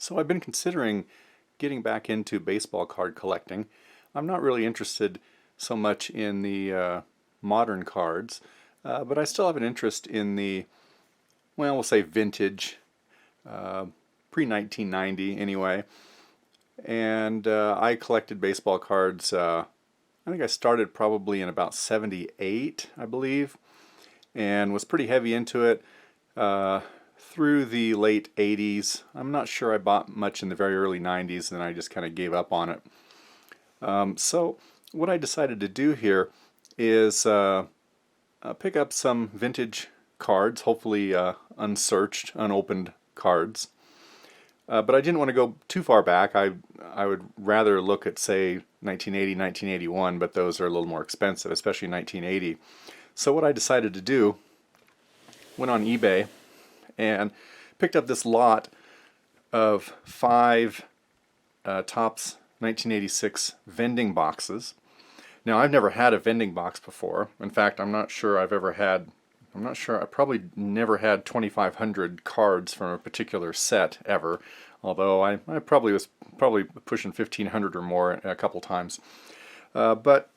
So I've been considering getting back into baseball card collecting. I'm not really interested so much in the modern cards, but I still have an interest in the, well, we'll say vintage, uh, pre-1990 anyway. And I collected baseball cards, I think I started probably in about 78, I believe, and was pretty heavy into it. Through the late 80s. I'm not sure I bought much in the very early 90s, and then I just kind of gave up on it. So what I decided to do here is pick up some vintage cards, hopefully unsearched, unopened cards. But I didn't want to go too far back. I would rather look at, say, 1980, 1981, but those are a little more expensive, especially 1980. So what I decided to do, went on eBay and picked up this lot of 5 Topps 1986 vending boxes. Now, I've never had a vending box before. In fact, I'm not sure I probably never had 2,500 cards from a particular set ever, although I probably was pushing 1,500 or more a couple times. But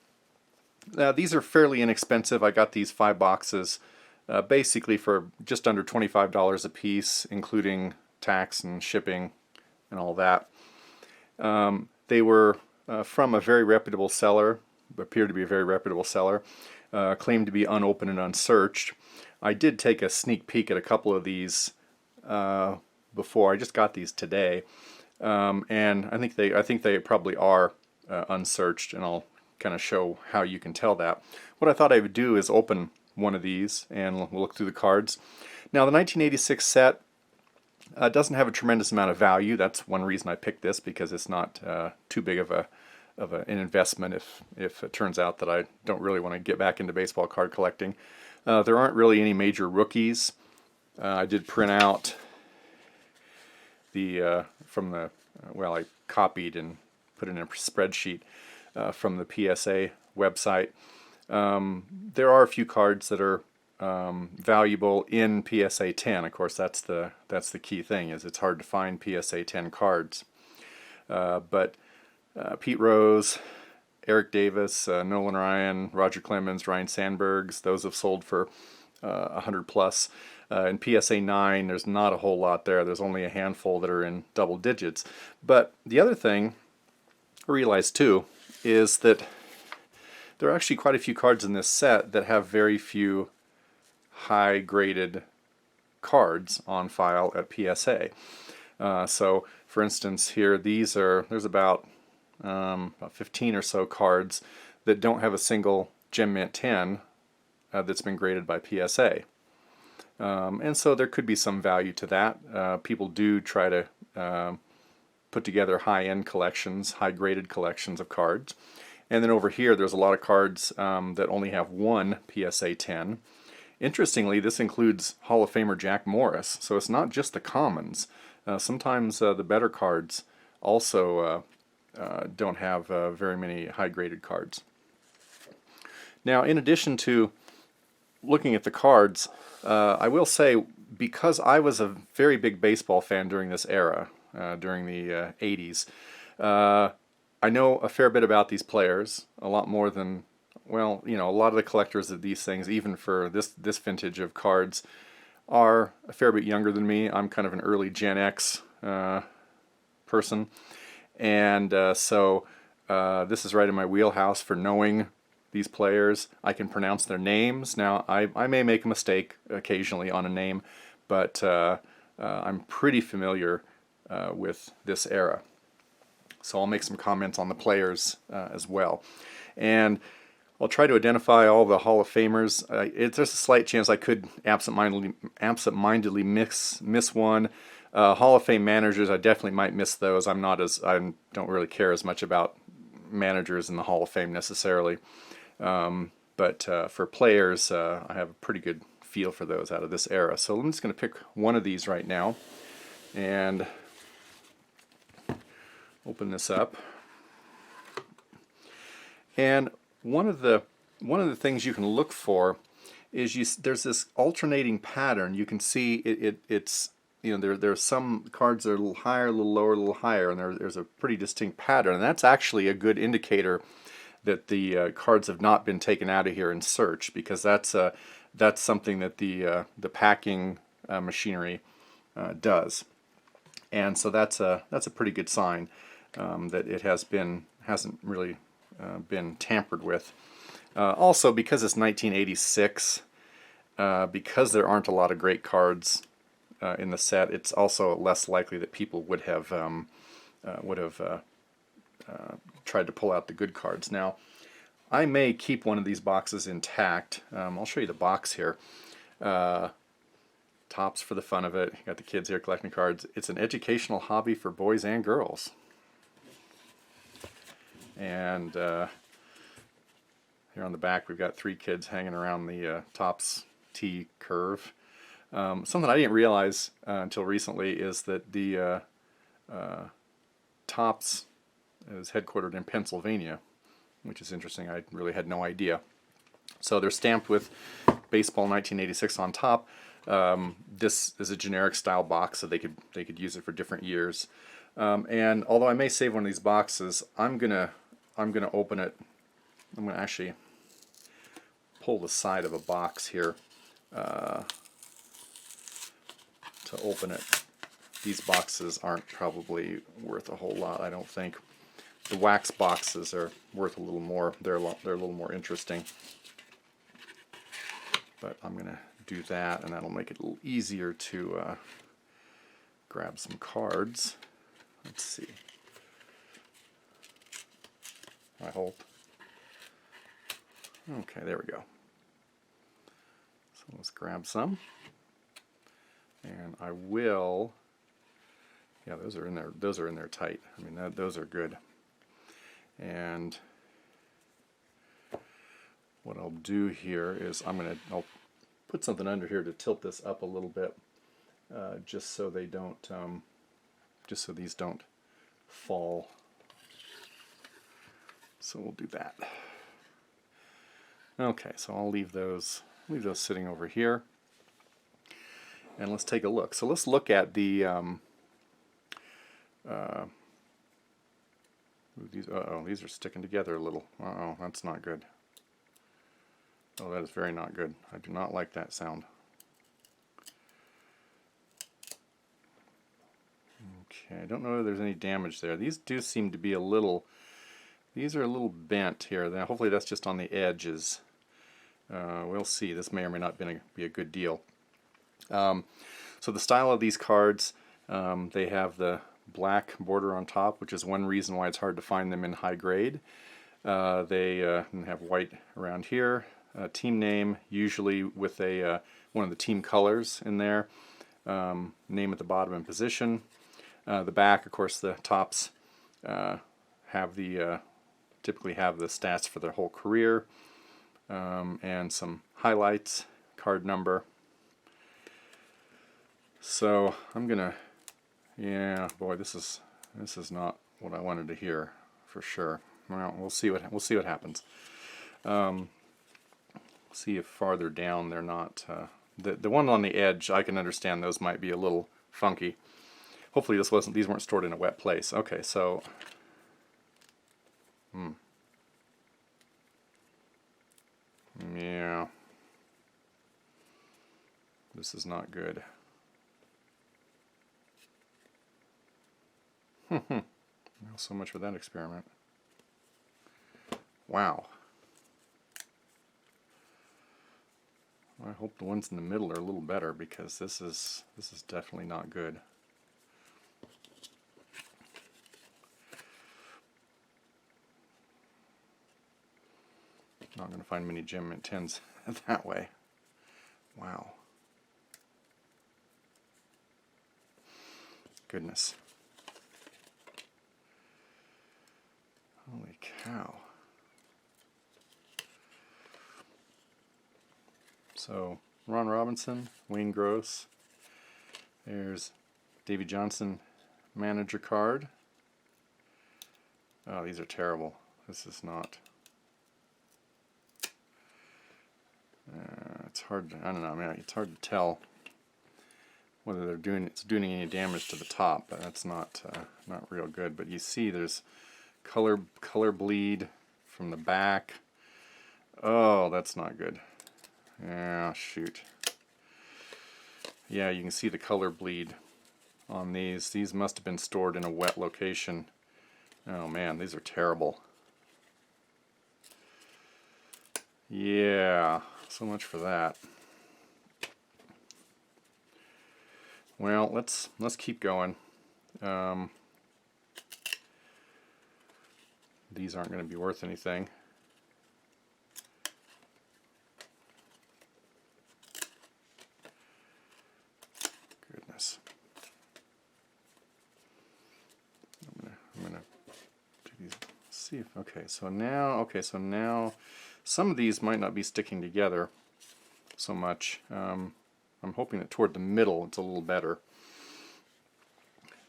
these are fairly inexpensive. I got these 5 boxes basically for just under $25 a piece, including tax and shipping and all that. They were from a very reputable seller, appeared to be a very reputable seller, claimed to be unopened and unsearched. I did take a sneak peek at a couple of these before. I just got these today, and I think they probably are unsearched, and I'll kind of show how you can tell that. What I thought I would do is open one of these and we'll look through the cards. Now, the 1986 set doesn't have a tremendous amount of value. That's one reason I picked this, because it's not too big of an investment if it turns out that I don't really want to get back into baseball card collecting. There aren't really any major rookies. I did print out the well, I copied and put it in a spreadsheet from the PSA website. There are a few cards that are valuable in PSA 10. Of course, that's the key thing, is it's hard to find PSA 10 cards. But Pete Rose, Eric Davis, Nolan Ryan, Roger Clemens, Ryan Sandbergs, those have sold for 100 plus. In PSA 9, there's not a whole lot there. There's only a handful that are in double digits. But the other thing I realized too is that there are actually quite a few cards in this set that have very few high-graded cards on file at PSA. So, for instance, here there's about 15 or so cards that don't have a single Gem Mint 10 that's been graded by PSA. And so there could be some value to that. People do try to put together high-end collections, high-graded collections of cards. And then over here, there's a lot of cards that only have one PSA 10. Interestingly, this includes Hall of Famer Jack Morris, so it's not just the commons. Sometimes the better cards also don't have very many high-graded cards. Now, in addition to looking at the cards, I will say, because I was a very big baseball fan during this era, during the 80s, I know a fair bit about these players, a lot more than, well, you know, a lot of the collectors of these things, even for this vintage of cards, are a fair bit younger than me. I'm kind of an early Gen X person, and so this is right in my wheelhouse for knowing these players. I can pronounce their names. Now, I may make a mistake occasionally on a name, but I'm pretty familiar with this era. So I'll make some comments on the players as well. And I'll try to identify all the Hall of Famers. There's a slight chance I could absent-mindedly miss one. Hall of Fame managers, I definitely might miss those. I don't really care as much about managers in the Hall of Fame necessarily. But for players, I have a pretty good feel for those out of this era. So I'm just going to pick one of these right now and open this up. And one of the things you can look for is there's this alternating pattern. You can see it's you know, there's some cards that are a little higher, a little lower, a little higher, and there's a pretty distinct pattern. And that's actually a good indicator that the cards have not been taken out of here and searched, because that's something that the packing machinery does. And so that's a pretty good sign that it hasn't really been tampered with. Also, because it's 1986, because there aren't a lot of great cards in the set, it's also less likely that people would have tried to pull out the good cards. Now, I may keep one of these boxes intact. I'll show you the box here. Topps for the fun of it. You got the kids here collecting cards. It's an educational hobby for boys and girls. And here on the back, we've got 3 kids hanging around the Topps T curve. Something I didn't realize until recently is that the Topps is headquartered in Pennsylvania, which is interesting. I really had no idea. So they're stamped with Baseball 1986 on top. This is a generic style box, so they could use it for different years. And although I may save one of these boxes, I'm gonna open it. I'm gonna actually pull the side of a box here to open it. These boxes aren't probably worth a whole lot, I don't think. The wax boxes are worth a little more. They're a little more interesting. But I'm gonna do that, and that'll make it a little easier to grab some cards. Let's see. I hope. Okay, there we go. So let's grab some. And I will. Yeah, those are in there. Those are in there tight. I mean, those are good. And what I'll do here is I'll put something under here to tilt this up a little bit, just so they don't, just so these don't fall. So we'll do that. Okay, so I'll leave those sitting over here, and let's take a look. So let's look at the these are sticking together a little. Uh-oh, that's not good. Oh, that is very not good. I do not like that sound. Okay, I don't know if there's any damage there. These do seem to be a little, these are a little bent here. Now, hopefully that's just on the edges. We'll see. This may or may not be a good deal. So the style of these cards, they have the black border on top, which is one reason why it's hard to find them in high grade. They have white around here. Team name, usually with one of the team colors in there. Name at the bottom and position. The back, of course, the Topps typically have the stats for their whole career, and some highlights, card number. So I'm gonna, yeah, boy, this is not what I wanted to hear for sure. Well, we'll see what happens. See if farther down they're not. The one on the edge, I can understand those might be a little funky. Hopefully these weren't stored in a wet place. Okay, so yeah, this is not good. Well, so much for that experiment. Wow. I hope the ones in the middle are a little better, because this is definitely not good. Not going to find many Gem Mint 10s that way. Wow. Goodness. Holy cow. So, Ron Robinson, Wayne Gross. There's Davey Johnson manager card. Oh, these are terrible. This is not. It's hard to, I don't know, man, it's hard to tell whether it's doing any damage to the top, but that's not real good. But you see there's color bleed from the back. Oh, that's not good. Yeah, shoot. Yeah, you can see the color bleed on these. These must have been stored in a wet location. Oh man, these are terrible. Yeah, so much for that. Well, let's keep going. These aren't going to be worth anything. Goodness. I'm gonna do these. See if so now some of these might not be sticking together so much. I'm hoping that toward the middle it's a little better.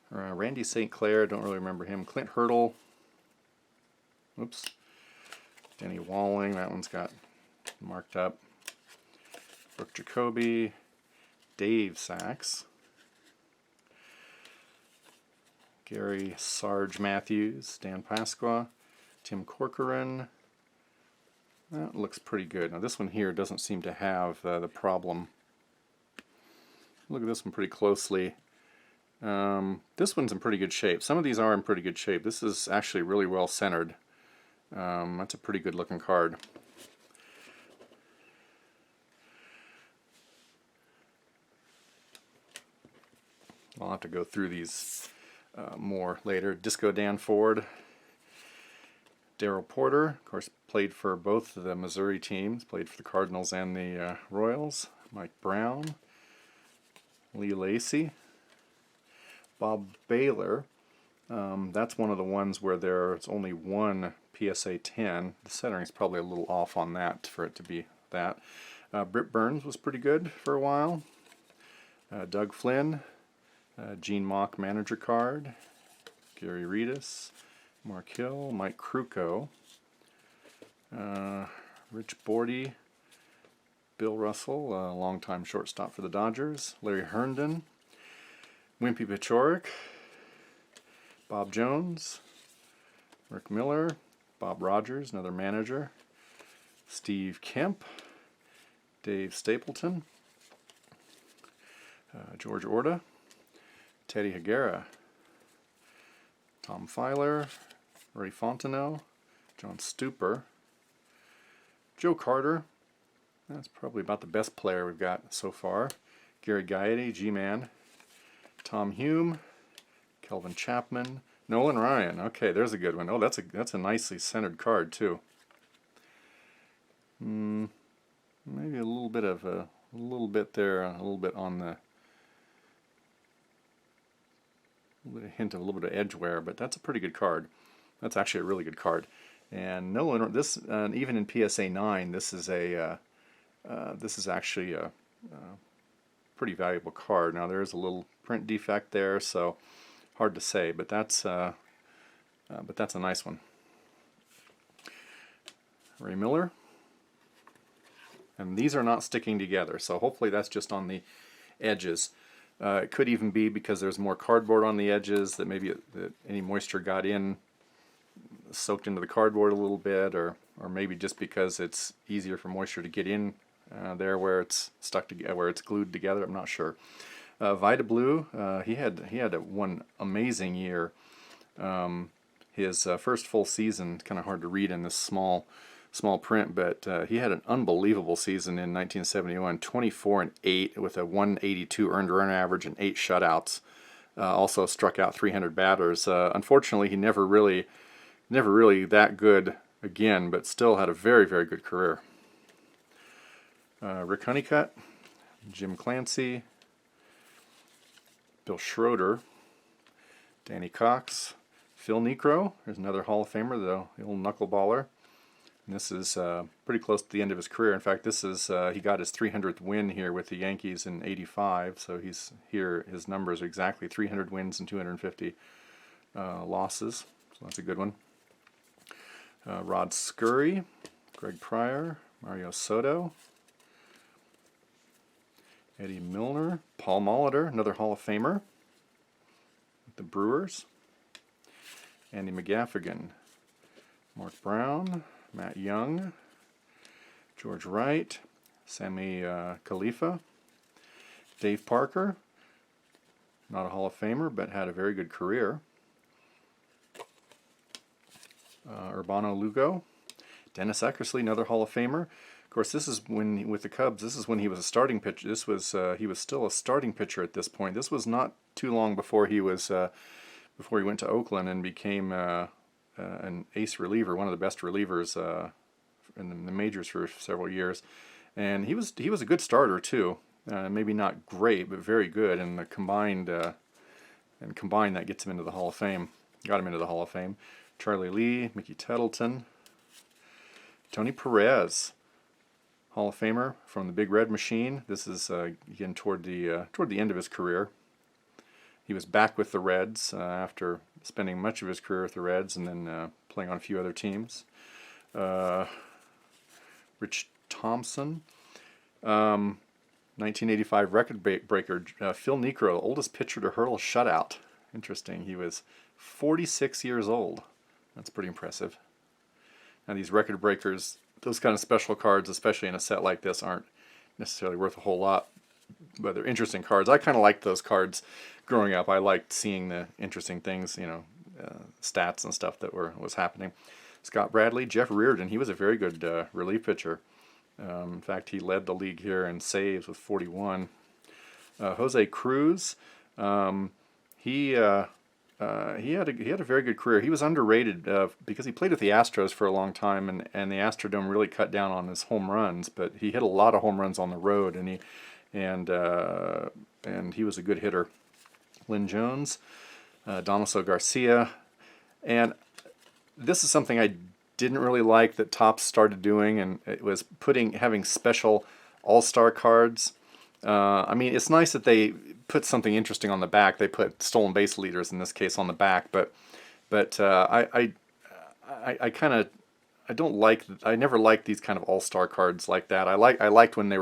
Randy St. Clair, don't really remember him. Clint Hurdle. Oops. Denny Walling, that one's got marked up. Brooke Jacoby. Dave Sachs. Gary Sarge Matthews. Dan Pasqua. Tim Corcoran. That looks pretty good. Now this one here doesn't seem to have the problem. Look at this one pretty closely. This one's in pretty good shape. Some of these are in pretty good shape. This is actually really well centered. That's a pretty good looking card. I'll have to go through these more later. Disco Dan Ford. Darryl Porter, of course, played for both the Missouri teams, played for the Cardinals and the Royals. Mike Brown. Lee Lacy. Bob Baylor. That's one of the ones where there's only one PSA 10. The centering's probably a little off on that for it to be that. Britt Burns was pretty good for a while. Doug Flynn. Gene Mock manager card. Gary Reedus. Mark Hill. Mike Krukow. Rich Bordy. Bill Russell, a longtime shortstop for the Dodgers. Larry Herndon. Wimpy Pechorik. Bob Jones. Rick Miller. Bob Rogers, another manager. Steve Kemp. Dave Stapleton. George Orta. Teddy Higuera. Tom Filer. Ray Fontenot. John Stuper. Joe Carter. That's probably about the best player we've got so far. Gary Gaetti, G-Man. Tom Hume. Kelvin Chapman. Nolan Ryan. Okay, there's a good one. Oh, that's a nicely centered card too. Maybe a little bit of a little bit there, a little bit on the hint of a little bit of edge wear, but that's a pretty good card. That's actually a really good card. And Nolan, this even in PSA 9, this is actually a pretty valuable card. Now there's a little print defect there, so hard to say, but that's a nice one. Ray Miller, and these are not sticking together, so hopefully that's just on the edges. It could even be because there's more cardboard on the edges that maybe that any moisture got in, soaked into the cardboard a little bit, or maybe just because it's easier for moisture to get in there where it's stuck together, where it's glued together. I'm not sure. Vita Blue, he had one amazing year. His first full season, kind of hard to read in this small print, but he had an unbelievable season in 1971, 24-8 with a 182 earned run average and 8 shutouts. Also struck out 300 batters. Unfortunately, he never really that good again, but still had a very, very good career. Rick Honeycutt, Jim Clancy, Bill Schroeder, Danny Cox, Phil Niekro. There's another Hall of Famer, the old knuckleballer. And this is pretty close to the end of his career. In fact, this is he got his 300th win here with the Yankees in '85. So he's here. His numbers are exactly 300 wins and 250 losses. So that's a good one. Rod Scurry, Greg Pryor, Mario Soto, Eddie Milner, Paul Molitor, another Hall of Famer with the Brewers. Andy McGaffigan, Mark Brown, Matt Young, George Wright, Sammy Khalifa, Dave Parker, not a Hall of Famer, but had a very good career. Urbano Lugo, Dennis Eckersley, another Hall of Famer. Of course, this is when with the Cubs. This is when he was a starting pitcher. This was he was still a starting pitcher at this point. This was not too long before he was before he went to Oakland and became an ace reliever, one of the best relievers in the majors for several years. And he was a good starter too. Maybe not great, but very good. And the combined that gets him into the Hall of Fame. Got him into the Hall of Fame. Charlie Lee, Mickey Tettleton, Tony Perez, Hall of Famer from the Big Red Machine. This is again toward the end of his career. He was back with the Reds after spending much of his career with the Reds and then playing on a few other teams. Rich Thompson, 1985 record breaker, Phil Niekro, oldest pitcher to hurl a shutout. Interesting. He was 46 years old. That's pretty impressive. Now these record breakers, those kind of special cards, especially in a set like this, aren't necessarily worth a whole lot, but they're interesting cards. I kind of liked those cards growing up. I liked seeing the interesting things, stats and stuff that was happening. Scott Bradley, Jeff Reardon, he was a very good relief pitcher. In fact, he led the league here in saves with 41. Jose Cruz, he had a very good career. He was underrated because he played with the Astros for a long time, and the Astrodome really cut down on his home runs. But he hit a lot of home runs on the road, and he was a good hitter. Lynn Jones, Damaso Garcia, and this is something I didn't really like that Topps started doing, and it was having special all-star cards. I mean, it's nice that they put something interesting on the back. They put stolen base leaders in this case on the back, but I never liked these kind of all-star cards like that. I liked when they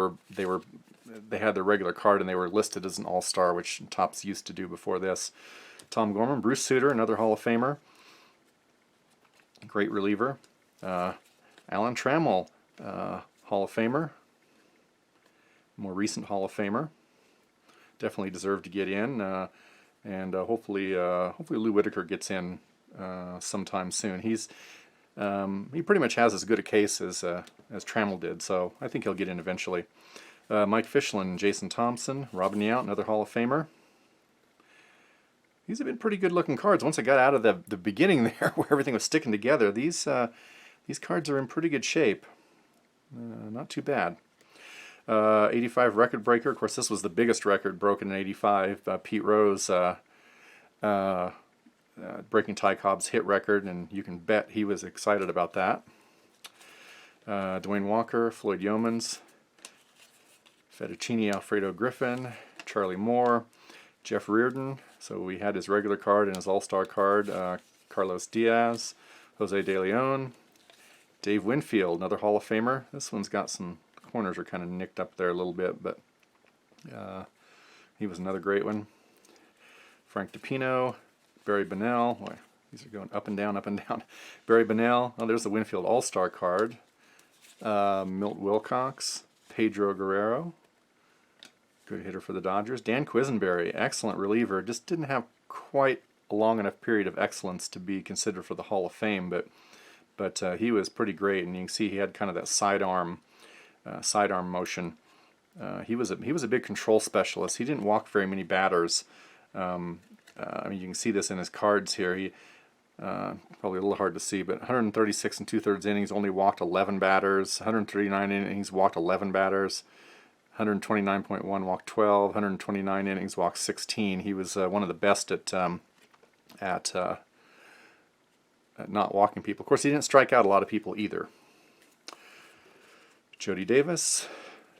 had their regular card and they were listed as an all-star, which Topps used to do before this. Tom Gorman, Bruce Sutter, another Hall of Famer, great reliever. Alan Trammell, Hall of Famer, more recent Hall of Famer. Definitely deserved to get in, and hopefully Lou Whitaker gets in sometime soon. He pretty much has as good a case as Trammell did, so I think he'll get in eventually. Mike Fischlin, Jason Thompson, Robin Yount, another Hall of Famer. These have been pretty good looking cards. Once I got out of the beginning there where everything was sticking together, these cards are in pretty good shape. Not too bad. 85 record breaker. Of course, this was the biggest record broken in 85. Pete Rose breaking Ty Cobb's hit record, and you can bet he was excited about that. Dwayne Walker, Floyd Yeomans, Fettuccine Alfredo Griffin, Charlie Moore, Jeff Reardon. So we had his regular card and his all-star card. Carlos Diaz, Jose De Leon, Dave Winfield, another Hall of Famer. This one's got some corners are kind of nicked up there a little bit, but he was another great one. Frank DiPino, Barry Bonnell. Boy, these are going up and down, up and down. Barry Bonnell. Oh, there's the Winfield All-Star card. Milt Wilcox, Pedro Guerrero, good hitter for the Dodgers. Dan Quisenberry, excellent reliever. Just didn't have quite a long enough period of excellence to be considered for the Hall of Fame, but he was pretty great, and you can see he had kind of that sidearm motion. He was a big control specialist. He didn't walk very many batters. I mean, you can see this in his cards here. He probably a little hard to see, but 136 and 2/3 innings, only walked 11 batters. 139 innings, walked 11 batters. 129.1 walked 12. 129 innings, walked 16. He was one of the best at not walking people. Of course, he didn't strike out a lot of people either. Jody Davis,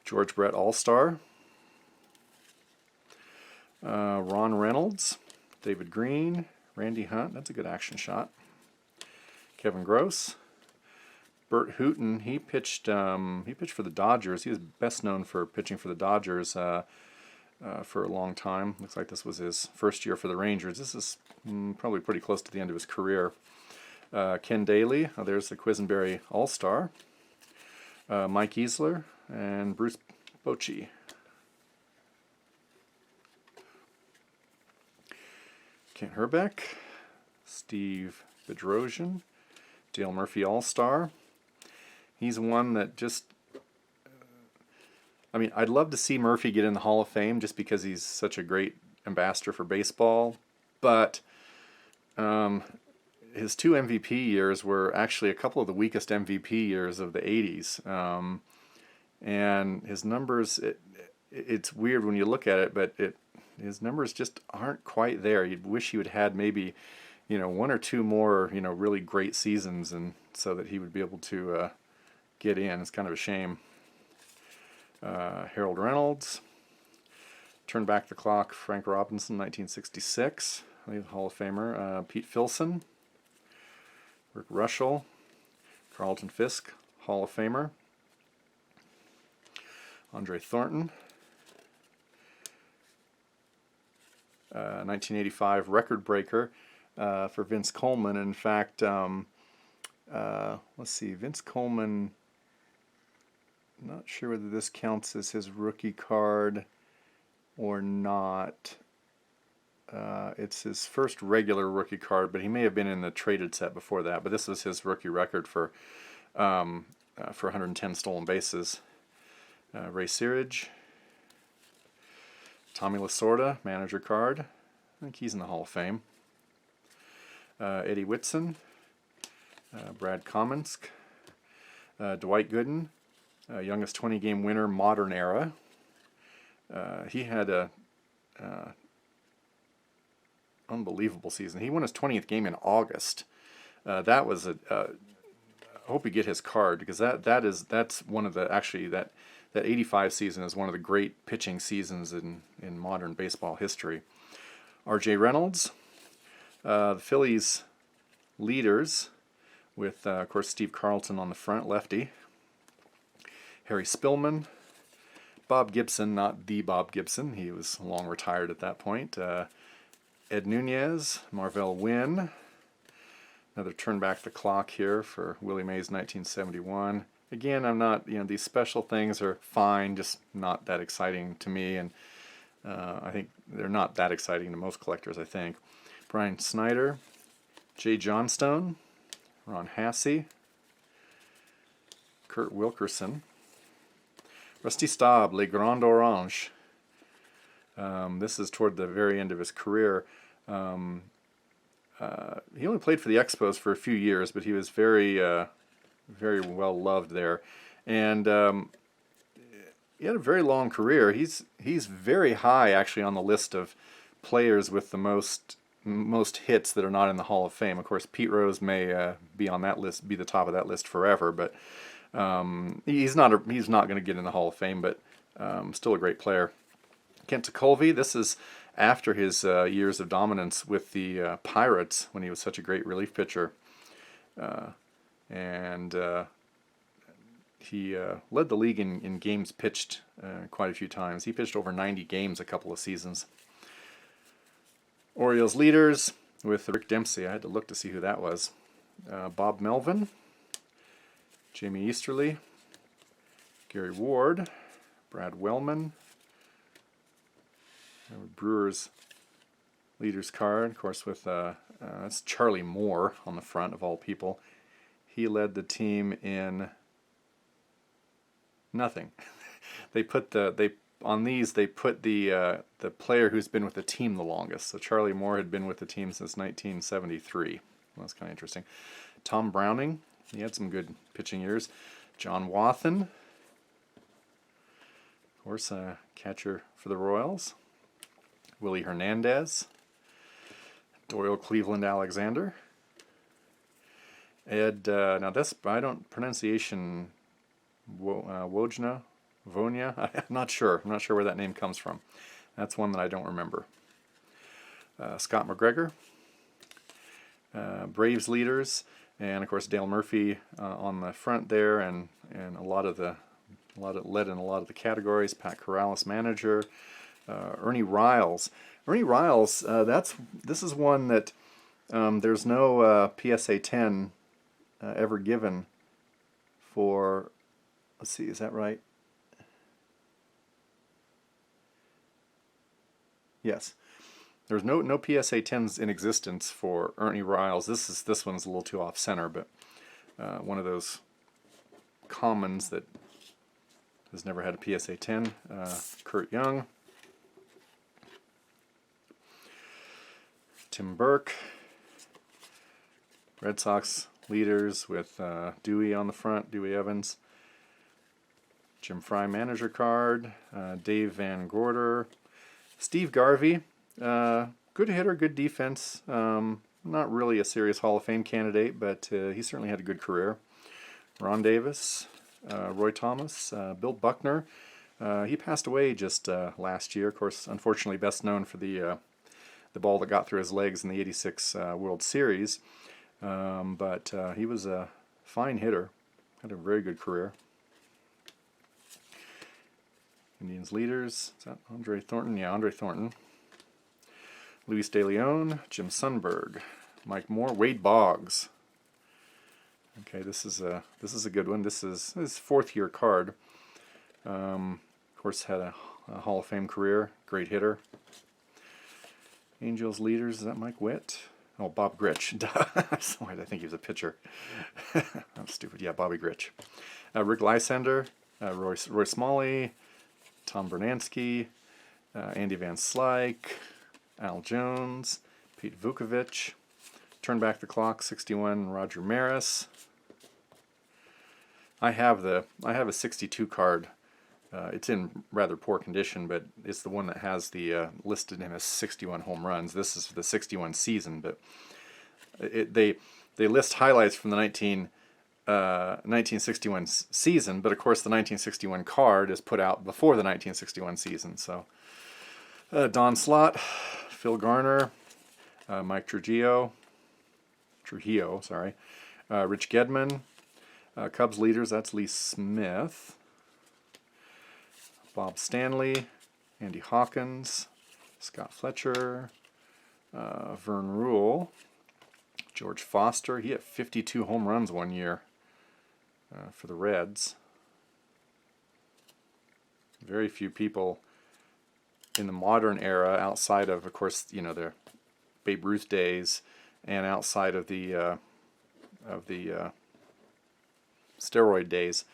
George Brett All-Star, Ron Reynolds, David Green, Randy Hunt, that's a good action shot, Kevin Gross, Bert Hooton, he pitched for the Dodgers. He was best known for pitching for the Dodgers for a long time. Looks like this was his first year for the Rangers. This is probably pretty close to the end of his career. Ken Daly, there's the Quisenberry All-Star. Mike Easler and Bruce Bochy. Kent Herbeck, Steve Bedrosian, Dale Murphy All-Star. He's one that just, I mean, I'd love to see Murphy get in the Hall of Fame just because he's such a great ambassador for baseball, but his 2 MVP years were actually a couple of the weakest MVP years of the 80s. And his numbers, it's weird when you look at it, but his numbers just aren't quite there. You'd wish he would had maybe, 1 or 2 more, really great seasons, and so that he would be able to get in. It's kind of a shame. Harold Reynolds, Turn Back the Clock, Frank Robinson, 1966, Hall of Famer. Pete Filson, Rick Rushell, Carlton Fisk, Hall of Famer. Andre Thornton, 1985 record breaker for Vince Coleman. In fact, let's see, Vince Coleman, not sure whether this counts as his rookie card or not. It's his first regular rookie card, but he may have been in the traded set before that. But this was his rookie record for 110 stolen bases. Ray Searage, Tommy Lasorda, manager card. I think he's in the Hall of Fame. Eddie Whitson, Brad Kominsk, Dwight Gooden, youngest 20-game winner, modern era. He had a unbelievable season. He won his 20th game in August. That was I hope you get his card, because that's one of the, actually that 85 season is one of the great pitching seasons in modern baseball history. R.J. Reynolds, the Phillies leaders with, of course, Steve Carlton on the front, lefty. Harry Spillman, Bob Gibson, not the Bob Gibson, he was long retired at that point. Ed Nunez, Marvell Wynn. Another turn back the clock here for Willie Mays, 1971. Again, I'm not, these special things are fine, just not that exciting to me, and I think they're not that exciting to most collectors, I think. Brian Snyder, Jay Johnstone, Ron Hasse, Kurt Wilkerson, Rusty Staub, Les Grands Oranges. This is toward the very end of his career. He only played for the Expos for a few years, but he was very well loved there, and he had a very long career. He's very high actually on the list of players with the most hits that are not in the Hall of Fame. Of course, Pete Rose may be on that list, be the top of that list forever, but he's not going to get in the Hall of Fame, but still a great player. Kent Tekulve, this is after his years of dominance with the Pirates when he was such a great relief pitcher. And he led the league in games pitched quite a few times. He pitched over 90 games a couple of seasons. Orioles leaders with Rick Dempsey. I had to look to see who that was. Bob Melvin, Jamie Easterly, Gary Ward, Brad Wellman, Brewers leaders card, of course, with that's Charlie Moore on the front, of all people. He led the team in nothing. They put the player who's been with the team the longest. So Charlie Moore had been with the team since 1973. Well, that's kind of interesting. Tom Browning, he had some good pitching years. John Wathen, of course, catcher for the Royals. Willie Hernandez, Doyle Cleveland Alexander. Ed, now this, I don't, pronunciation, Wojna, Vonya, I'm not sure where that name comes from. That's one that I don't remember. Scott McGregor, Braves leaders, and of course Dale Murphy on the front there, and led in a lot of the categories. Pat Corrales, manager. Ernie Riles. Ernie Riles. This is one that there's no PSA 10 ever given for. Let's see, is that right? Yes. There's no PSA 10s in existence for Ernie Riles. This one's a little too off center, but one of those commons that has never had a PSA 10. Kurt Young, Tim Burke, Red Sox leaders with Dewey on the front, Dewey Evans. Jim Fry manager card, Dave Van Gorder, Steve Garvey, good hitter, good defense. Not really a serious Hall of Fame candidate, but he certainly had a good career. Ron Davis, Roy Thomas, Bill Buckner. He passed away just last year. Of course, unfortunately, best known for the ball that got through his legs in the '86 World Series. But he was a fine hitter. Had a very good career. Indians leaders. Is that Andre Thornton? Yeah, Andre Thornton. Luis De Leon, Jim Sundberg, Mike Moore, Wade Boggs. Okay, this is a good one. This is his fourth-year card. Of course, had a Hall of Fame career. Great hitter. Angels leaders. Is that Mike Witt? Oh, Bob Gritch. Why did I think he was a pitcher? I'm stupid. Yeah, Bobby Gritch. Rick Lysander, Roy Smalley, Tom Bernansky, Andy Van Slyke, Al Jones, Pete Vukovich, Turn Back the Clock, 61, Roger Maris. I have a 62 card. It's in rather poor condition, but it's the one that has the listed him as 61 home runs. This is the 61 season, but they list highlights from the 1961 season, but of course the 1961 card is put out before the 1961 season. So Don Slott, Phil Garner, Mike Trujillo, sorry, Rich Gedman, Cubs leaders, that's Lee Smith, Bob Stanley, Andy Hawkins, Scott Fletcher, Vern Rule, George Foster. He had 52 home runs one year for the Reds. Very few people in the modern era, outside of course, their Babe Ruth days, and outside of the steroid days,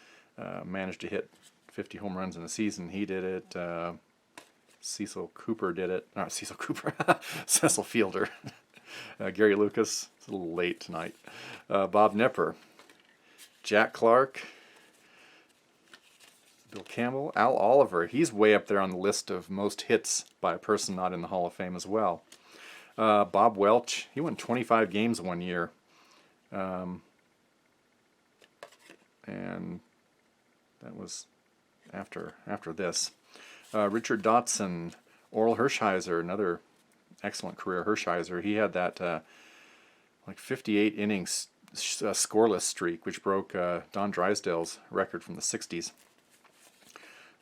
managed to hit 50 home runs in a season. He did it. Cecil Cooper did it. Not Cecil Cooper. Cecil Fielder. Gary Lucas. It's a little late tonight. Bob Knepper. Jack Clark. Bill Campbell. Al Oliver. He's way up there on the list of most hits by a person not in the Hall of Fame as well. Bob Welch. He won 25 games one year. And that was after this. Richard Dotson, Oral Hershiser, another excellent career. Hershiser, he had that 58 innings scoreless streak, which broke Don Drysdale's record from the 60s.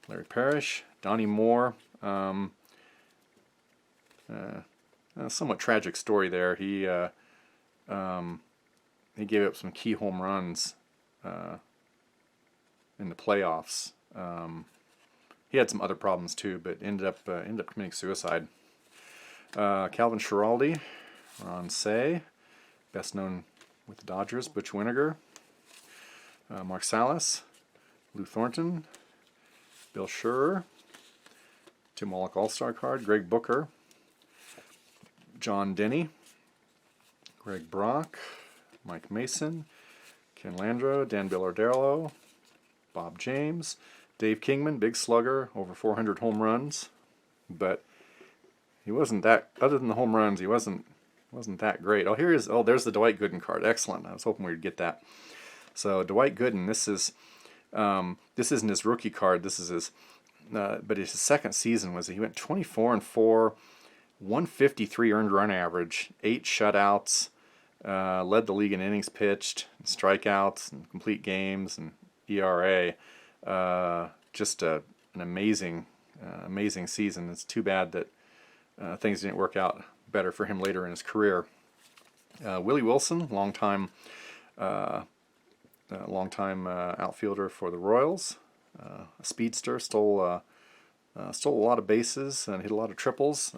Larry Parrish, Donnie Moore, a somewhat tragic story there. He gave up some key home runs in the playoffs. He had some other problems too, but ended up committing suicide. Calvin Schiraldi, Ron Say, best known with the Dodgers. Butch Winnegar, Mark Salas, Lou Thornton, Bill Schurer, Tim Wallach All-Star card, Greg Booker, John Denny, Greg Brock, Mike Mason, Ken Landreau, Dan Billardero, Bob James, Dave Kingman, big slugger, over 400 home runs, but he wasn't that. Other than the home runs, he wasn't that great. There's the Dwight Gooden card. Excellent. I was hoping we'd get that. So Dwight Gooden, this isn't his rookie card. This is his, but his second season he went 24-4, 153 earned run average, 8 shutouts, led the league in innings pitched, and strikeouts, and complete games, and ERA. Just an amazing season. It's too bad that things didn't work out better for him later in his career. Willie Wilson, longtime outfielder for the Royals, a speedster, stole a lot of bases and hit a lot of triples.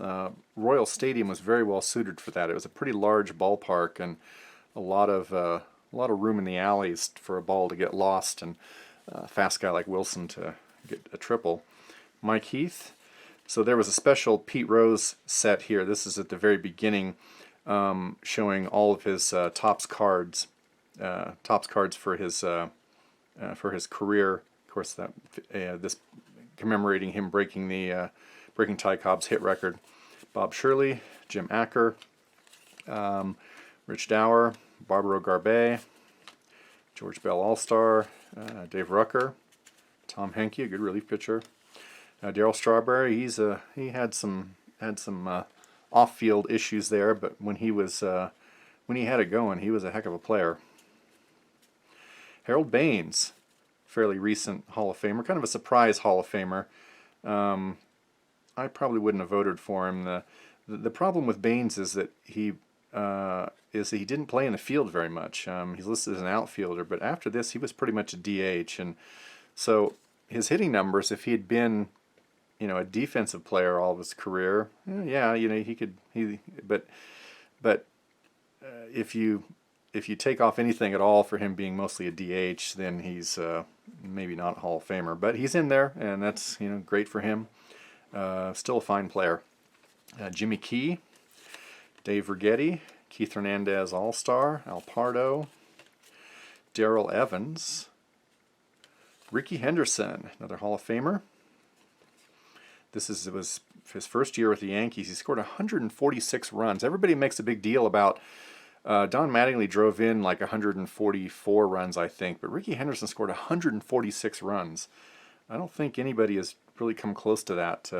Royal Stadium was very well suited for that. It was a pretty large ballpark and a lot of room in the alleys for a ball to get lost, and a fast guy like Wilson to get a triple. Mike Heath. So there was a special Pete Rose set here. This is at the very beginning, showing all of his Topps cards for his career. Of course, that this commemorating him breaking Ty Cobb's hit record. Bob Shirley, Jim Acker, Rich Dower, Barbaro Garbe, George Bell All-Star, Dave Rucker, Tom Henke, a good relief pitcher. Darryl Strawberry, he had some off-field issues there, but when he had it going, he was a heck of a player. Harold Baines, fairly recent Hall of Famer, kind of a surprise Hall of Famer. I probably wouldn't have voted for him. The problem with Baines is that he didn't play in the field very much. He's listed as an outfielder, but after this, he was pretty much a DH, and so his hitting numbers, if he had been a defensive player all of his career, he could. But if you take off anything at all for him being mostly a DH, then he's maybe not a Hall of Famer. But he's in there, and that's great for him. Still a fine player. Jimmy Key, Dave Righetti, Keith Hernandez All-Star, Al Pardo, Darrell Evans, Ricky Henderson, another Hall of Famer. It was his first year with the Yankees. He scored 146 runs. Everybody makes a big deal about Don Mattingly drove in like 144 runs, I think, but Ricky Henderson scored 146 runs. I don't think anybody has really come close to that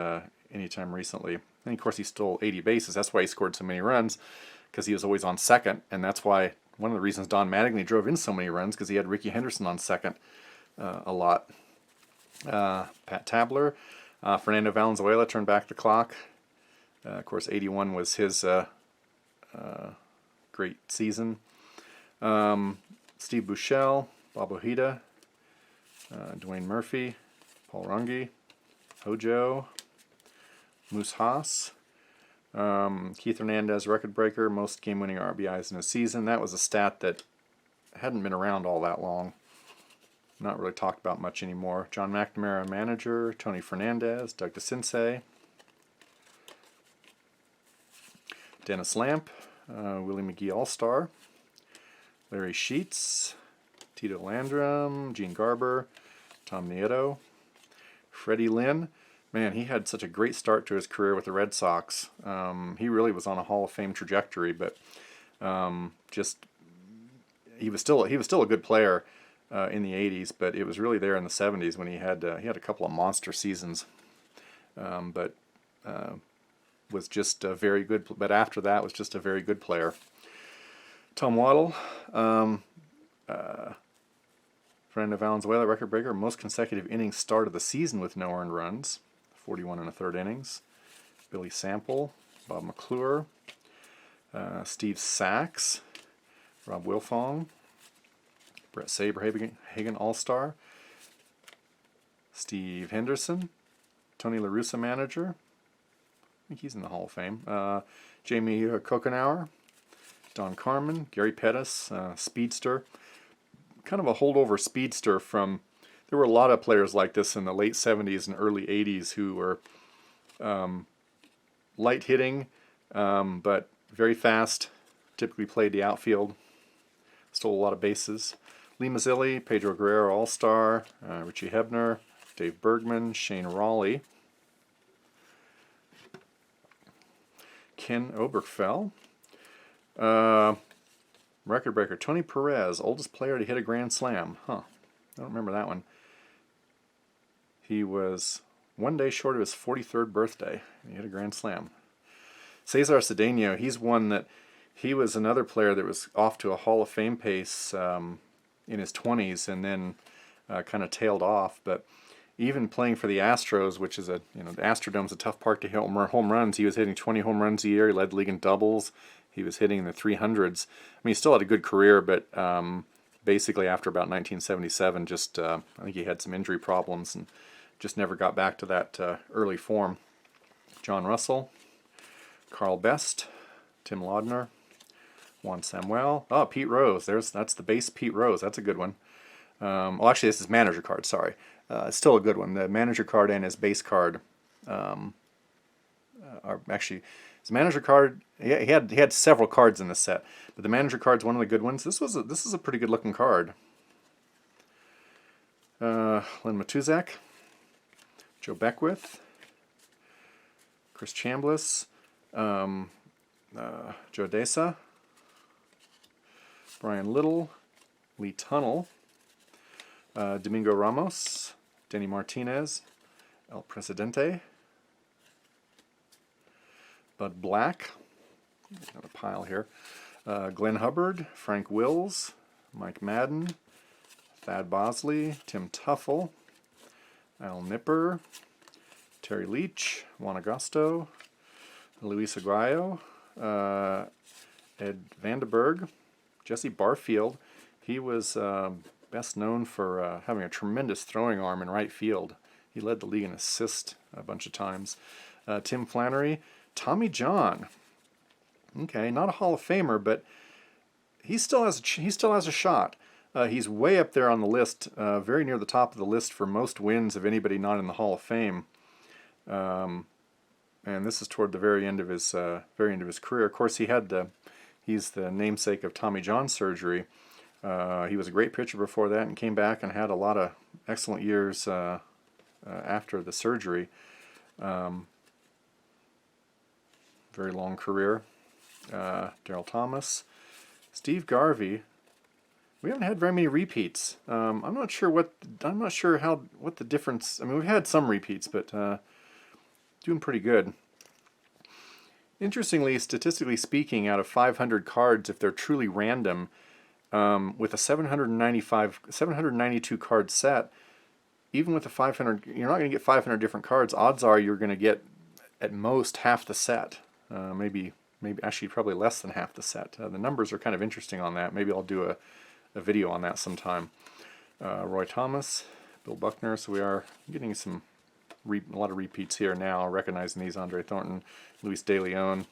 anytime recently. And of course, he stole 80 bases. That's why he scored so many runs, because he was always on second, and that's why one of the reasons Don Mattingly drove in so many runs, because he had Ricky Henderson on second a lot. Pat Tabler. Fernando Valenzuela turned back the clock. Of course, 81 was his great season. Steve Buechele, Bob Ojeda, Dwayne Murphy, Paul Runge, Hojo, Moose Haas, Keith Hernandez, record breaker, most game-winning RBIs in a season. That was a stat that hadn't been around all that long. Not really talked about much anymore. John McNamara, manager. Tony Fernandez, Doug DeCinces, Dennis Lamp, Willie McGee All-Star, Larry Sheets, Tito Landrum, Gene Garber, Tom Nieto, Freddie Lynn. Man, he had such a great start to his career with the Red Sox. He really was on a Hall of Fame trajectory, but he was still a good player in the 80s, but it was really there in the 70s when he had a couple of monster seasons, but was just a very good. But after that, was just a very good player. Tom Waddle, Fernando Valenzuela, record breaker, most consecutive innings start of the season with no earned runs, 41 1/3 innings. Billy Sample, Bob McClure, Steve Sachs, Rob Wilfong, Brett Saberhagen All-Star, Steve Henderson, Tony La Russa manager. I think he's in the Hall of Fame. Jamie Kokenauer, Don Carmen, Gary Pettis, speedster. Kind of a holdover speedster from... There were a lot of players like this in the late 70s and early 80s who were light hitting, but very fast, typically played the outfield, stole a lot of bases. Lee Mazzilli, Pedro Guerrero All-Star, Richie Hebner, Dave Bergman, Shane Raleigh, Ken Oberkfell, record breaker Tony Perez, oldest player to hit a grand slam. I don't remember that one. He was one day short of his 43rd birthday. He hit a grand slam. Cesar Cedeno, he's one that he was another player that was off to a Hall of Fame pace in his 20s, and then kind of tailed off. But even playing for the Astros, which is the Astrodome's a tough park to hit home runs. He was hitting 20 home runs a year. He led the league in doubles. He was hitting in the 300s. I mean, he still had a good career, but basically after about 1977, just I think he had some injury problems and just never got back to that early form. John Russell, Carl Best, Tim Laudner, Juan Samuel. Oh, Pete Rose. That's the base Pete Rose. That's a good one. Well, actually, this is manager card. Sorry, it's still a good one. The manager card and his base card are actually his manager card. He had several cards in the set, but the manager card's one of the good ones. This is a pretty good looking card. Len Matuzak, Joe Beckwith, Chris Chambliss, Joe Desa, Brian Little, Lee Tunnell, Domingo Ramos, Denny Martinez, El Presidente, Bud Black, got a pile here, Glenn Hubbard, Frank Wills, Mike Madden, Thad Bosley, Tim Tuffle, Al Nipper, Terry Leach, Juan Agosto, Luis Aguayo, Ed Vandenberg, Jesse Barfield. He was best known for having a tremendous throwing arm in right field. He led the league in assists a bunch of times. Tim Flannery, Tommy John. Okay, not a Hall of Famer, but he still has a shot. He's way up there on the list, very near the top of the list for most wins of anybody not in the Hall of Fame. And this is toward the very end of his career. Of course, he's the namesake of Tommy John surgery. He was a great pitcher before that and came back and had a lot of excellent years after the surgery. Very long career. Darryl Thomas, Steve Garvey. We haven't had very many repeats. I'm not sure what the difference. I mean, we've had some repeats, but doing pretty good. Interestingly, statistically speaking, out of 500 cards, if they're truly random, with a 792 card set, even with the 500, you're not going to get 500 different cards. Odds are you're going to get at most half the set. Maybe actually probably less than half the set. The numbers are kind of interesting on that. Maybe I'll do a video on that sometime. Roy Thomas, Bill Buckner. So we are getting a lot of repeats here now. Recognizing these: Andre Thornton, Luis De Leon,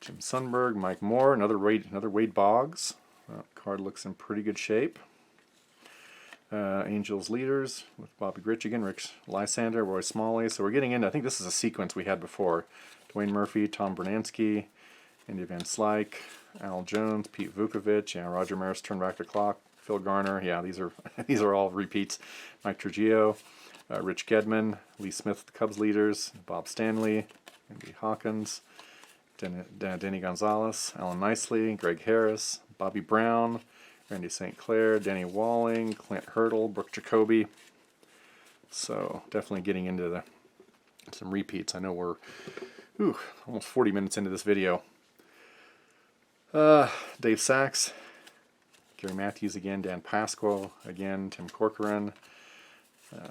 Jim Sundberg, Mike Moore, another Wade Boggs. Card looks in pretty good shape. Angels leaders with Bobby Grich again, Rick Lysander, Roy Smalley. So we're getting into, I think this is a sequence we had before. Dwayne Murphy, Tom Bernansky, Andy Van Slyke, Al Jones, Pete Vukovich, Roger Maris turned back the clock, Phil Garner, these are all repeats. Mike Trujillo, Rich Gedman, Lee Smith, the Cubs leaders, Bob Stanley, Andy Hawkins, Denny Gonzalez, Alan Nicely, Greg Harris, Bobby Brown, Randy St. Clair, Danny Walling, Clint Hurdle, Brooke Jacoby. So definitely getting into some repeats. I know we're almost 40 minutes into this video. Dave Sachs, Gary Matthews again, Dan Pasquale again, Tim Corcoran,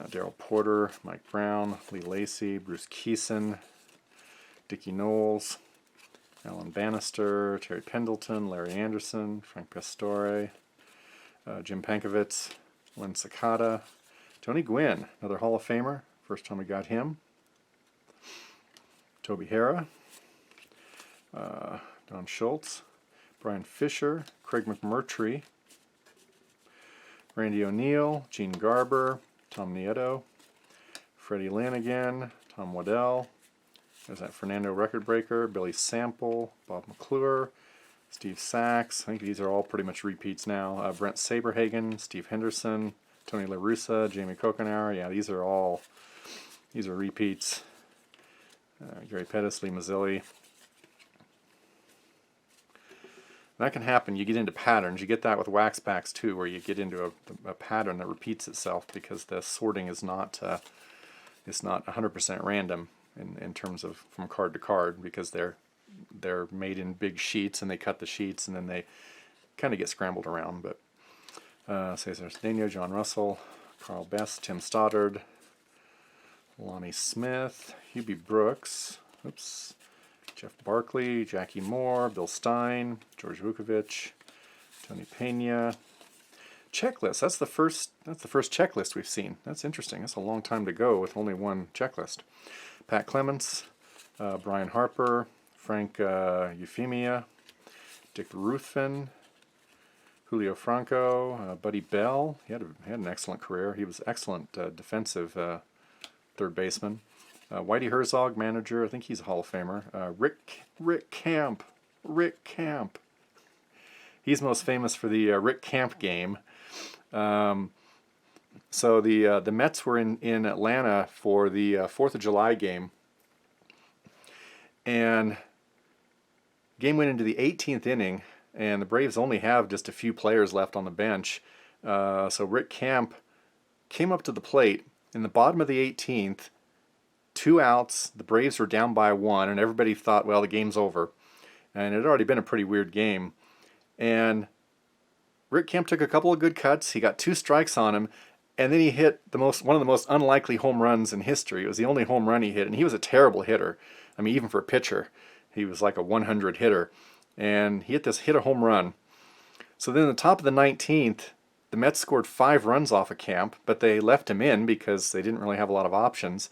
Darrell Porter, Mike Brown, Lee Lacey, Bruce Keeson, Dickie Knowles, Alan Bannister, Terry Pendleton, Larry Anderson, Frank Pastore, Jim Pankovitz, Len Sakata, Tony Gwynn, another Hall of Famer, first time we got him, Toby Hara, Don Schultz, Brian Fisher, Craig McMurtry, Randy O'Neill, Gene Garber, Tom Nieto, Freddie Lynn again, Tom Waddell, there's that Fernando Record Breaker, Billy Sample, Bob McClure, Steve Sachs. I think these are all pretty much repeats now. Brent Saberhagen, Steve Henderson, Tony La Russa, Jamie Kokenauer. Yeah, these are repeats. Gary Pettis, Lee Mazzilli. That can happen. You get into patterns. You get that with wax packs too, where you get into a pattern that repeats itself because the sorting is not 100% random in terms of from card to card, because they're made in big sheets, and they cut the sheets, and then they kind of get scrambled around. But Cesar Cedeno, John Russell, Carl Best, Tim Stoddard, Lonnie Smith, Hubie Brooks, oops, Jeff Barkley, Jackie Moore, Bill Stein, George Vukovic, Tony Pena. Checklist. That's the first checklist we've seen. That's interesting. That's a long time to go with only one checklist. Pat Clements, Brian Harper, Frank Euphemia, Dick Ruthven, Julio Franco, Buddy Bell. He had an excellent career. He was excellent defensive third baseman. Whitey Herzog, manager. I think he's a Hall of Famer. Rick Camp. He's most famous for the Rick Camp game. So the Mets were in Atlanta for the 4th of July game, and game went into the 18th inning, and the Braves only have just a few players left on the bench. So Rick Camp came up to the plate in the bottom of the 18th, 2 outs. The Braves were down by 1, and everybody thought, well, the game's over. And it had already been a pretty weird game. And Rick Camp took a couple of good cuts. He got 2 strikes on him, and then he hit one of the most unlikely home runs in history. It was the only home run he hit, and he was a terrible hitter. I mean, even for a pitcher, he was like a 100 hitter. And he hit a home run. So then in the top of the 19th, the Mets scored 5 runs off of Camp, but they left him in because they didn't really have a lot of options.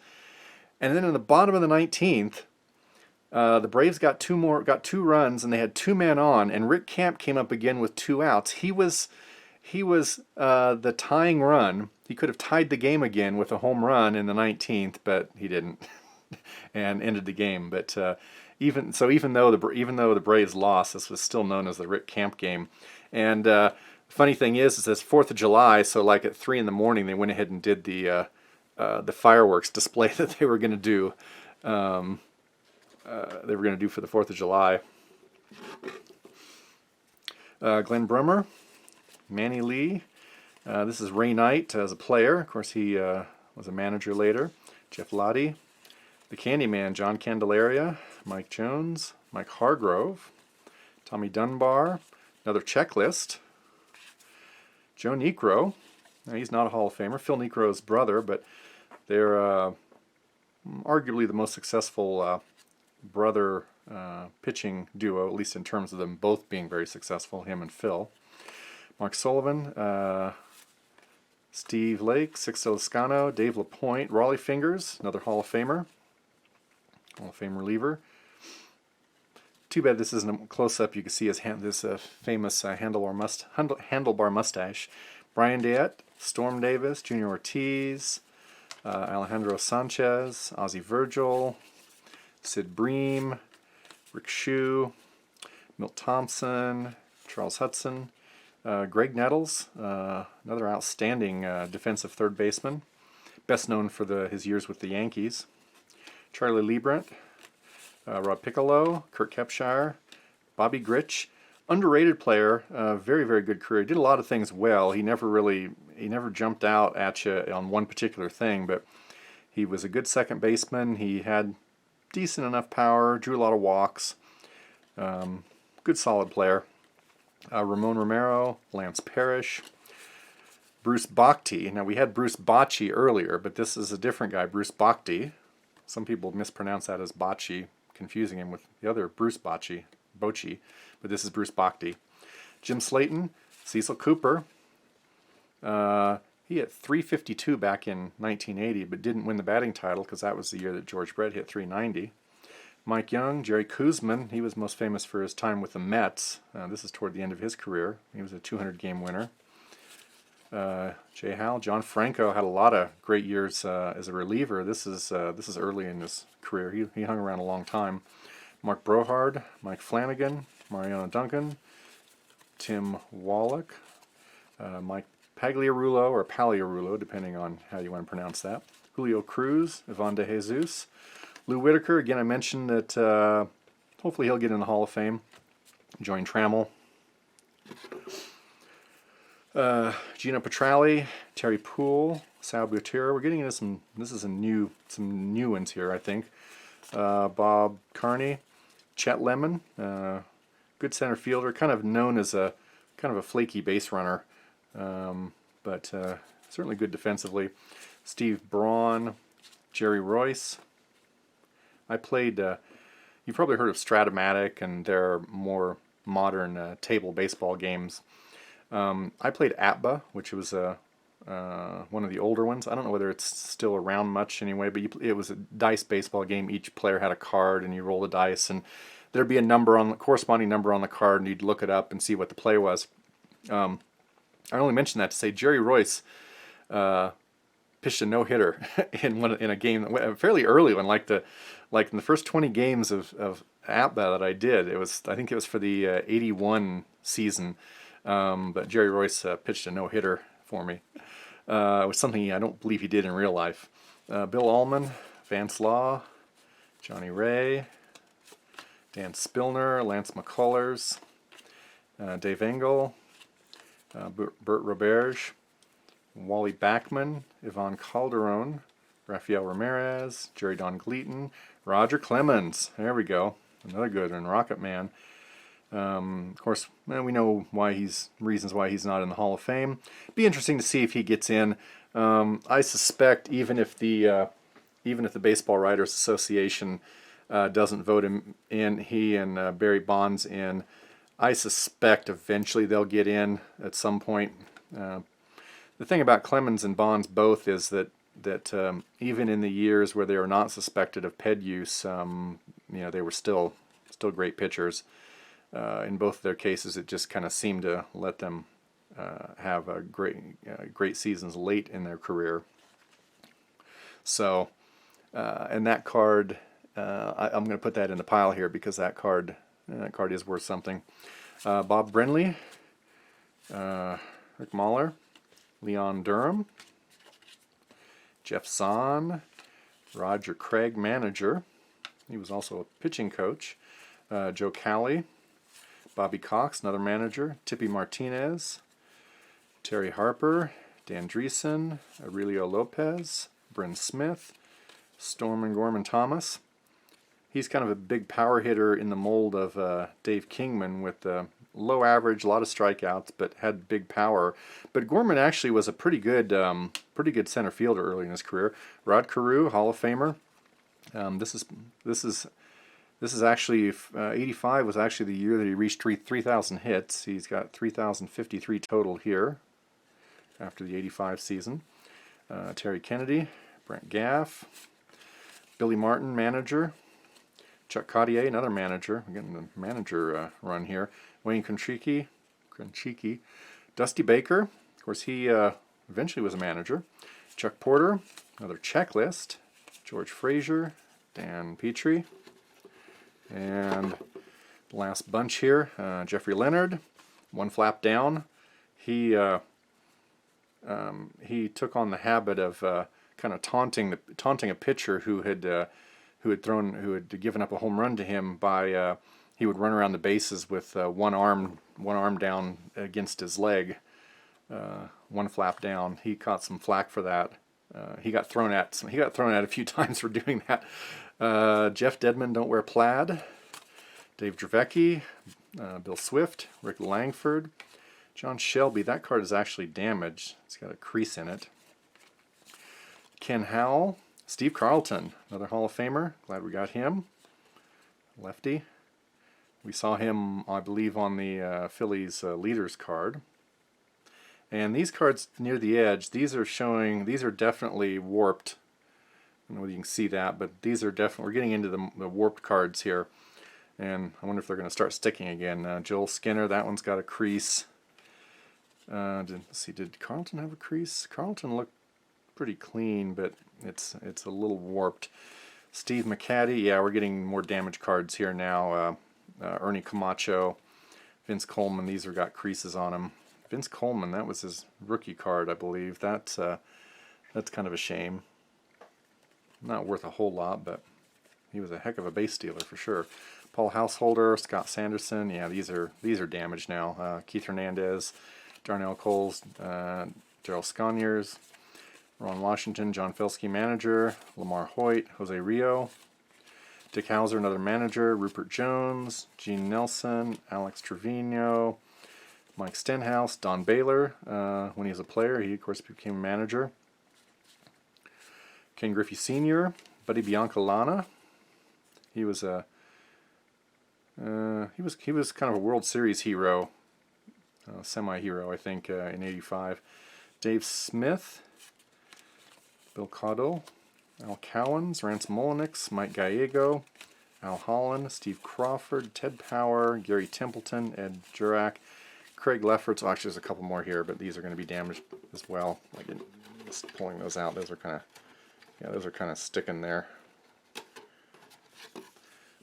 And then in the bottom of the 19th, the Braves got 2 runs, and they had 2 men on, and Rick Camp came up again with 2 outs. He was the tying run. He could have tied the game again with a home run in the 19th, but he didn't, and ended the game. But even though the Braves lost, this was still known as the Rick Camp game. And funny thing is this 4th of July, so like at 3 in the morning, they went ahead and did the fireworks display that they were going to do. For the 4th of July. Glenn Brummer, Manny Lee. This is Ray Knight as a player. Of course, he was a manager later. Jeff Lottie. The Candyman, John Candelaria. Mike Jones. Mike Hargrove. Tommy Dunbar. Another checklist. Joe Niekro. Now, he's not a Hall of Famer. Phil Niekro's brother, but they're arguably the most successful brother pitching duo, at least in terms of them both being very successful, him and Phil. Mark Sullivan, Steve Lake, Sixto Lascano, Dave LaPointe, Raleigh Fingers, another Hall of Famer, Hall of Fame reliever. Too bad this isn't a close-up. You can see his this famous handlebar mustache. Brian Dayette, Storm Davis, Junior Ortiz, Alejandro Sanchez, Ozzie Virgil, Sid Bream, Rick Shue, Milt Thompson, Charles Hudson, Greg Nettles, another outstanding defensive third baseman, best known for his years with the Yankees. Charlie Liebrant, Rob Piccolo, Kurt Kepshire, Bobby Grich, underrated player, very, very good career. He did a lot of things well. He never jumped out at you on one particular thing, but he was a good second baseman. He had decent enough power, drew a lot of walks. Good solid player. Ramon Romero, Lance Parrish, Bruce Bochy. Now we had Bruce Bochy earlier, but this is a different guy, Bruce Bochy. Some people mispronounce that as Bochy, confusing him with the other Bruce Bochy, but this is Bruce Bochy. Jim Slayton, Cecil Cooper. He hit .352 back in 1980, but didn't win the batting title because that was the year that George Brett hit .390. Mike Young, Jerry Koosman, he was most famous for his time with the Mets. This is toward the end of his career. He was a 200-game winner. Jay Howell, John Franco had a lot of great years as a reliever. This is early in his career. He hung around a long time. Mark Brohard, Mike Flanagan, Mariano Duncan, Tim Wallach, Mike Pagliarulo or Paliarulo, depending on how you want to pronounce that. Julio Cruz, Ivan De Jesus, Lou Whitaker. Again, I mentioned that hopefully he'll get in the Hall of Fame. Join Trammell. Gino Petralli, Terry Poole, Sal Butera. We're getting into some new ones here, I think. Bob Carney, Chet Lemon, good center fielder, kind of known as a flaky base runner, but certainly good defensively. Steve Braun, Jerry Royce. I played, you've probably heard of Stratomatic and their more modern table baseball games. I played ATBA, which was one of the older ones. I don't know whether it's still around much anyway, but it was a dice baseball game. Each player had a card, and you roll the dice, and there'd be a number on the corresponding number on the card, and you'd look it up and see what the play was. I only mention that to say Jerry Royce pitched a no-hitter in a game, a fairly early one, like in the first 20 games of ATBA that I did. I think it was for the 81 season, but Jerry Royce pitched a no-hitter for me. It was something I don't believe he did in real life. Bill Allman, Vance Law, Johnny Ray, Dan Spillner, Lance McCullers, Dave Engel, Bert Roberge, Wally Backman, Yvonne Calderon, Rafael Ramirez, Jerry Don Gleaton, Roger Clemens. There we go. Another good one, Rocket Man. Of course, we know reasons why he's not in the Hall of Fame. Be interesting to see if he gets in. I suspect even if the Baseball Writers Association doesn't vote him in, he and Barry Bonds in, I suspect eventually they'll get in at some point. The thing about Clemens and Bonds both is that even in the years where they were not suspected of ped use, they were still great pitchers. In both of their cases, it just kind of seemed to let them have a great seasons late in their career. So, and that card, I'm going to put that in the pile here because that card is worth something. Bob Brenly, Rick Mahler, Leon Durham, Jeff Zahn, Roger Craig, manager. He was also a pitching coach. Joe Cowley, Bobby Cox, another manager. Tippy Martinez, Terry Harper, Dan Dreesen, Aurelio Lopez, Bryn Smith, Storm and Gorman Thomas. He's kind of a big power hitter in the mold of Dave Kingman with low average, a lot of strikeouts, but had big power. But Gorman actually was a pretty good center fielder early in his career. Rod Carew, Hall of Famer. This is actually 85 was actually the year that he reached 3,000 hits. He's got 3,053 total here after the 85 season. Terry Kennedy, Brent Gaff, Billy Martin, manager. Chuck Cottier, another manager. We're getting the manager run here. Wayne Conchicchi, Dusty Baker. Of course, he eventually was a manager. Chuck Porter, another checklist. George Frazier, Dan Petrie. And the last bunch here, Jeffrey Leonard, one flap down. He took on the habit of kind of taunting a pitcher who had given up a home run to him by he would run around the bases with one arm down against his leg, one flap down. He caught some flack for that. He got thrown at a few times for doing that. Jeff Dedman, don't wear plaid. Dave Dravecki, Bill Swift, Rick Langford, John Shelby. That card is actually damaged. It's got a crease in it. Ken Howell, Steve Carlton, another Hall of Famer. Glad we got him. Lefty. We saw him, I believe, on the Phillies leaders card. And these cards near the edge, these are definitely warped. I don't know whether you can see that, but these are definitely, we're getting into the warped cards here. And I wonder if they're going to start sticking again. Joel Skinner, that one's got a crease. Let's see, did Carlton have a crease? Carlton looked pretty clean, but it's a little warped. Steve McCaddy, yeah, we're getting more damaged cards here now. Ernie Camacho, Vince Coleman, these have got creases on them. Vince Coleman, that was his rookie card, I believe. That's kind of a shame. Not worth a whole lot, but he was a heck of a base stealer for sure. Paul Householder, Scott Sanderson, yeah, these are damaged now. Keith Hernandez, Darnell Coles, Daryl Sconiers, Ron Washington, John Felsky, manager, Lamar Hoyt, Jose Rio, Dick Hauser, another manager. Rupert Jones, Gene Nelson, Alex Trevino, Mike Stenhouse, Don Baylor. When he was a player, he of course became a manager. Ken Griffey Sr., Buddy Biancalana. He was a he was kind of a World Series hero, semi-hero, I think, in '85. Dave Smith, Bill Caudill, Al Cowens, Rance Mulliniks, Mike Gallego, Al Holland, Steve Crawford, Ted Power, Gary Templeton, Ed Jurak, Craig Lefferts. Oh, actually, there's a couple more here, but these are going to be damaged as well. Like just pulling those out, those are kind of sticking there.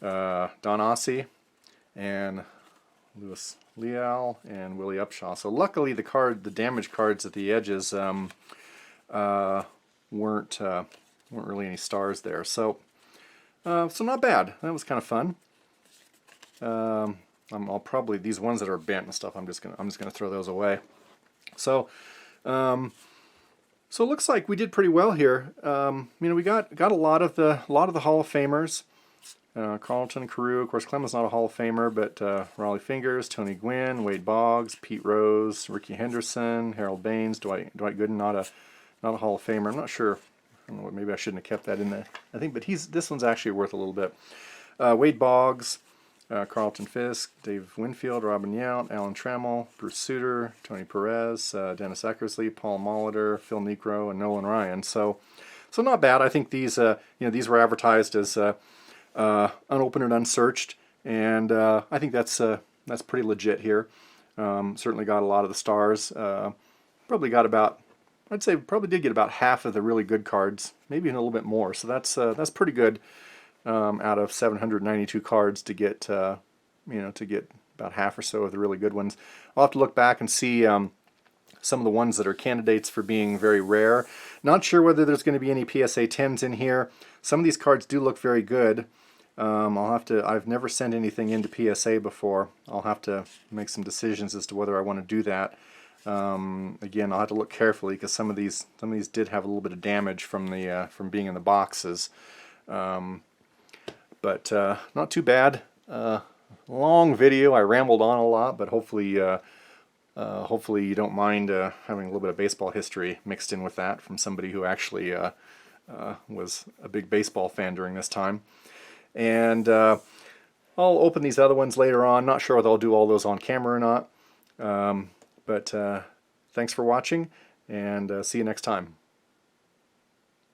Don Ossie and Louis Leal and Willie Upshaw. So luckily the damaged cards at the edges weren't really any stars there. So not bad. That was kind of fun. I'll probably, these ones that are bent and stuff, I'm just gonna throw those away. So it looks like we did pretty well here. We got a lot of the Hall of Famers. Carlton, Carew, of course Clemens not a Hall of Famer, but Raleigh Fingers, Tony Gwynn, Wade Boggs, Pete Rose, Ricky Henderson, Harold Baines, Dwight Gooden, not a Hall of Famer. I'm not sure. I don't know, maybe I shouldn't have kept that in there. I think, but this one's actually worth a little bit. Wade Boggs, Carlton Fisk, Dave Winfield, Robin Yount, Alan Trammell, Bruce Sutter, Tony Perez, Dennis Eckersley, Paul Molitor, Phil Necro, and Nolan Ryan. So not bad. I think these these were advertised as unopened and unsearched, and I think that's pretty legit here. Certainly got a lot of the stars. Probably got about, I'd say probably did get about half of the really good cards, maybe even a little bit more. So that's pretty good out of 792 cards to get to get about half or so of the really good ones. I'll have to look back and see some of the ones that are candidates for being very rare. Not sure whether there's going to be any PSA 10s in here. Some of these cards do look very good. I've never sent anything into PSA before. I'll have to make some decisions as to whether I want to do that. Again, I'll have to look carefully because some of these did have a little bit of damage from being in the boxes. But not too bad. Long video. I rambled on a lot, but hopefully you don't mind having a little bit of baseball history mixed in with that from somebody who actually was a big baseball fan during this time. And I'll open these other ones later on. Not sure whether I'll do all those on camera or not. But thanks for watching, and see you next time.